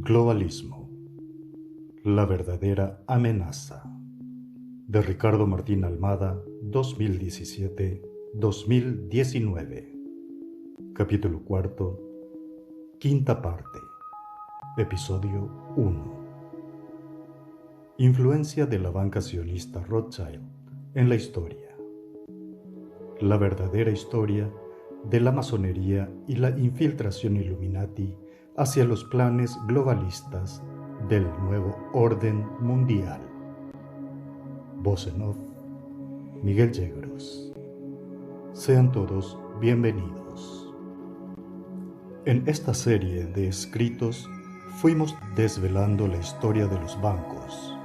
Globalismo, la verdadera amenaza, de Ricardo Martín Almada, 2017-2019. Capítulo cuarto, quinta parte, episodio 1. Influencia de la banca sionista Rothschild en la historia. La verdadera historia de la masonería y la infiltración Illuminati hacia los planes globalistas del nuevo orden mundial. Voz en off, Miguel Yegros. Sean todos bienvenidos. En esta serie de escritos fuimos desvelando la historia de los bancos,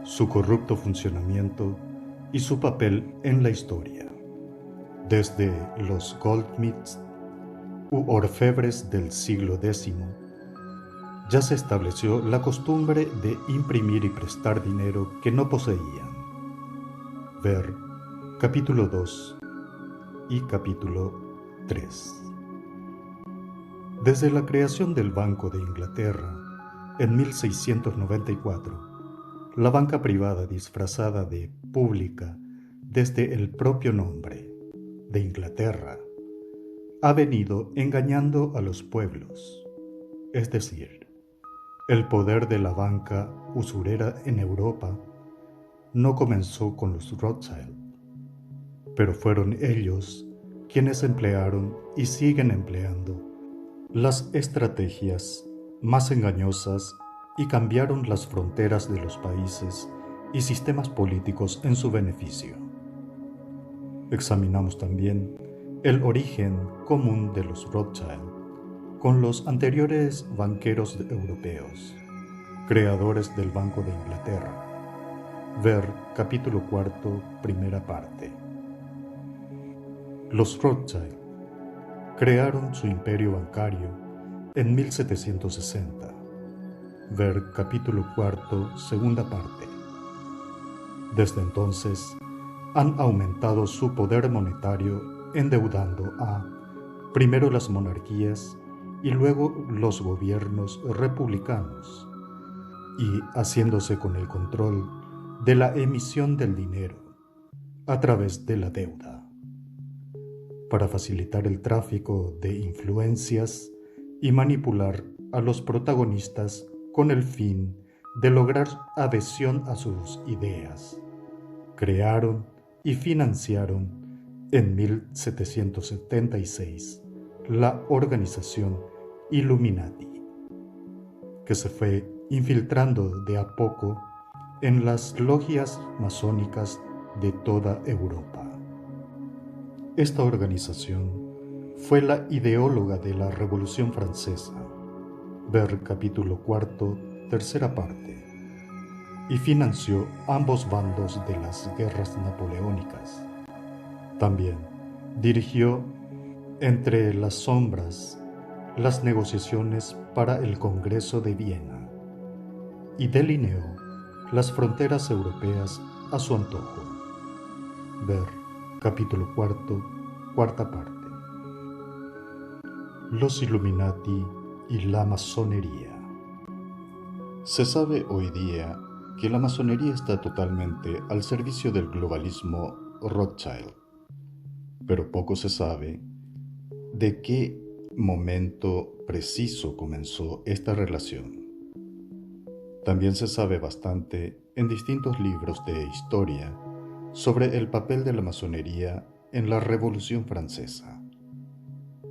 su corrupto funcionamiento y su papel en la historia. Desde los Goldsmiths u orfebres del siglo X, ya se estableció la costumbre de imprimir y prestar dinero que no poseían. Ver capítulo 2 y capítulo 3. Desde la creación del Banco de Inglaterra en 1694, la banca privada disfrazada de pública desde el propio nombre de Inglaterra ha venido engañando a los pueblos, es decir, el poder de la banca usurera en Europa no comenzó con los Rothschild, pero fueron ellos quienes emplearon y siguen empleando las estrategias más engañosas y cambiaron las fronteras de los países y sistemas políticos en su beneficio. Examinamos también el origen común de los Rothschild con los anteriores banqueros europeos, creadores del Banco de Inglaterra. Ver capítulo cuarto, primera parte. Los Rothschild crearon su imperio bancario en 1760. Ver capítulo cuarto, segunda parte. Desde entonces, han aumentado su poder monetario endeudando a, primero las monarquías y luego los gobiernos republicanos, y haciéndose con el control de la emisión del dinero a través de la deuda, para facilitar el tráfico de influencias y manipular a los protagonistas con el fin de lograr adhesión a sus ideas. Crearon y financiaron en 1776 la organización Illuminati, que se fue infiltrando de a poco en las logias masónicas de toda Europa. Esta organización fue la ideóloga de la Revolución Francesa, ver capítulo cuarto, tercera parte, y financió ambos bandos de las guerras napoleónicas. También dirigió entre las sombras las negociaciones para el Congreso de Viena y delineó las fronteras europeas a su antojo. Ver capítulo cuarto, cuarta parte. Los Illuminati y la masonería. Se sabe hoy día que la masonería está totalmente al servicio del globalismo Rothschild, pero poco se sabe de qué momento preciso comenzó esta relación. También se sabe bastante en distintos libros de historia sobre el papel de la masonería en la Revolución Francesa,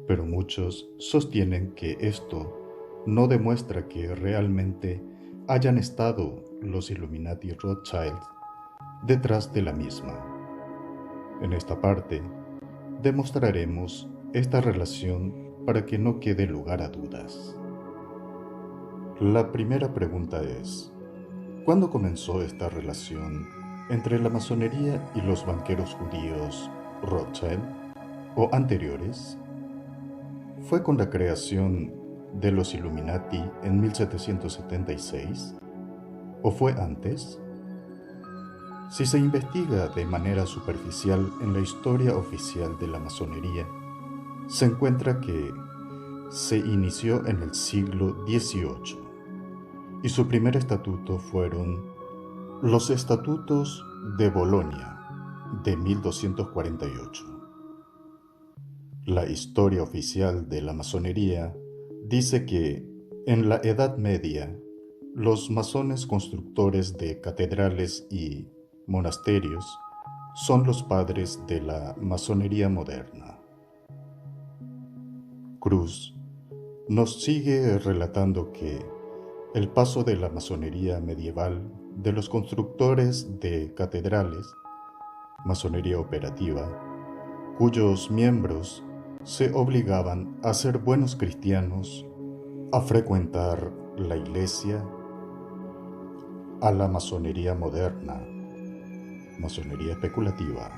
pero muchos sostienen que esto no demuestra que realmente hayan estado los Illuminati Rothschild detrás de la misma. En esta parte demostraremos esta relación para que no quede lugar a dudas. La primera pregunta es: ¿cuándo comenzó esta relación entre la masonería y los banqueros judíos Rothschild o anteriores? ¿Fue con la creación de los Illuminati en 1776 o fue antes? Si se investiga de manera superficial en la historia oficial de la masonería, se encuentra que se inició en el siglo XVIII y su primer estatuto fueron los Estatutos de Bolonia de 1248. La historia oficial de la masonería dice que, en la Edad Media, los masones constructores de catedrales y monasterios son los padres de la masonería moderna. Cruz nos sigue relatando que el paso de la masonería medieval de los constructores de catedrales, masonería operativa, cuyos miembros se obligaban a ser buenos cristianos, a frecuentar la iglesia, a la masonería moderna, masonería especulativa,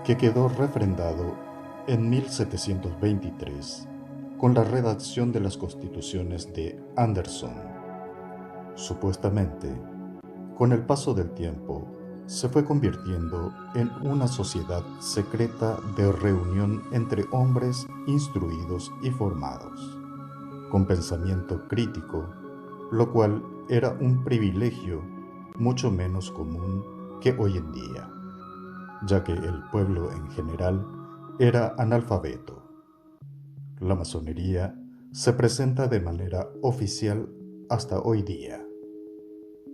que quedó refrendado en 1723 con la redacción de las constituciones de Anderson. Supuestamente, con el paso del tiempo, se fue convirtiendo en una sociedad secreta de reunión entre hombres instruidos y formados, con pensamiento crítico, lo cual era un privilegio mucho menos común que hoy en día, ya que el pueblo en general era analfabeto. La masonería se presenta de manera oficial hasta hoy día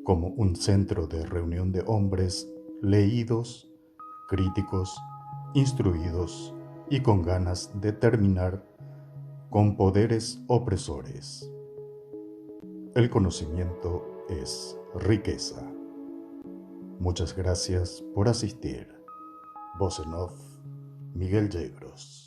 como un centro de reunión de hombres leídos, críticos, instruidos y con ganas de terminar con poderes opresores. El conocimiento es riqueza. Muchas gracias por asistir. Voz en off, Miguel Yegros.